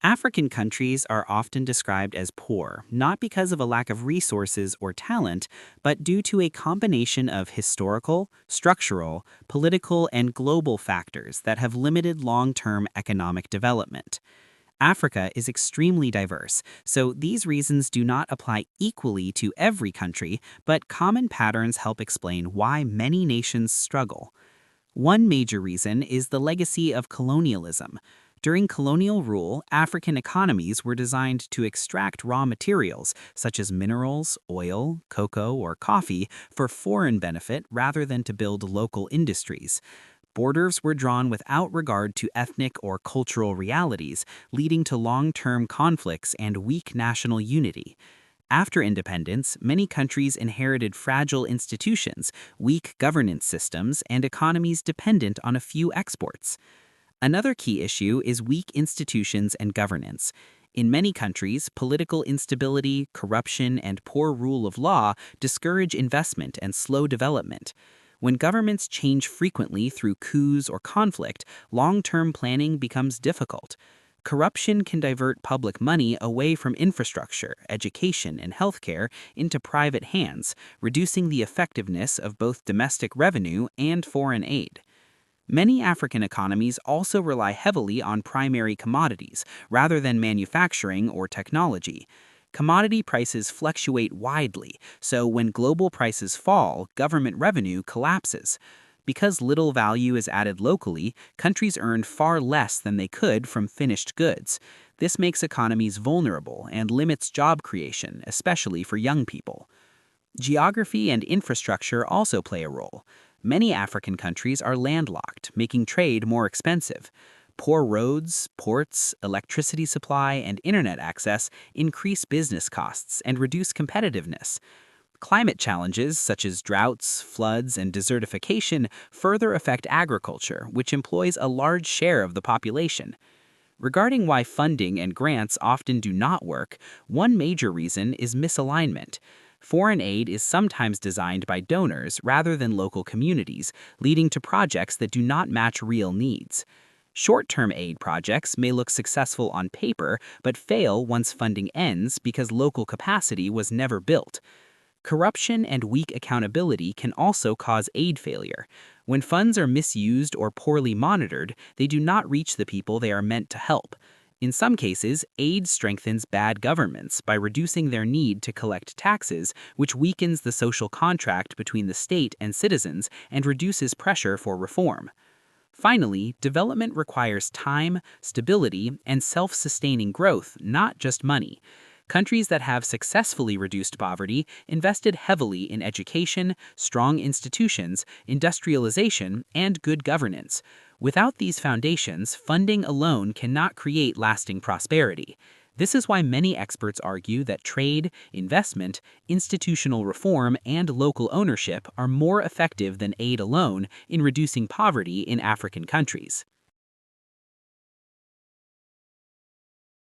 African countries are often described as poor, not because of a lack of resources or talent, but due to a combination of historical, structural, political, and global factors that have limited long term economic development. Africa is extremely diverse, so these reasons do not apply equally to every country, but common patterns help explain why many nations struggle. One major reason is the legacy of colonialism. During colonial rule, African economies were designed to extract raw materials such as minerals, oil, cocoa, or coffee for foreign benefit rather than to build local industries. Borders were drawn without regard to ethnic or cultural realities, leading to long-term conflicts and weak national unity. After independence, many countries inherited fragile institutions, weak governance systems, and economies dependent on a few exports. Another key issue is weak institutions and governance. In many countries, political instability, corruption, and poor rule of law discourage investment and slow development. When governments change frequently through coups or conflict, long-term planning becomes difficult. Corruption can divert public money away from infrastructure, education, and healthcare into private hands, reducing the effectiveness of both domestic revenue and foreign aid. Many African economies also rely heavily on primary commodities rather than manufacturing or technology. Commodity prices fluctuate widely, so when global prices fall, government revenue collapses. Because little value is added locally, countries earn far less than they could from finished goods. This makes economies vulnerable and limits job creation, especially for young people. Geography and infrastructure also play a role. Many African countries are landlocked, making trade more expensive. Poor roads, ports, electricity supply, and internet access increase business costs and reduce competitiveness. Climate challenges such as droughts, floods, and desertification further affect agriculture, which employs a large share of the population. Regarding why funding and grants often do not work, one major reason is misalignment. Foreign aid is sometimes designed by donors rather than local communities, leading to projects that do not match real needs. Short-term aid projects may look successful on paper but fail once funding ends because local capacity was never built. Corruption and weak accountability can also cause aid failure. When funds are misused or poorly monitored, they do not reach the people they are meant to help. In some cases, aid strengthens bad governments by reducing their need to collect taxes, which weakens the social contract between the state and citizens and reduces pressure for reform. Finally, development requires time, stability, and self-sustaining growth, not just money. Countries that have successfully reduced poverty invested heavily in education, strong institutions, industrialization, and good governance. Without these foundations, funding alone cannot create lasting prosperity. This is why many experts argue that trade, investment, institutional reform, and local ownership are more effective than aid alone in reducing poverty in African countries.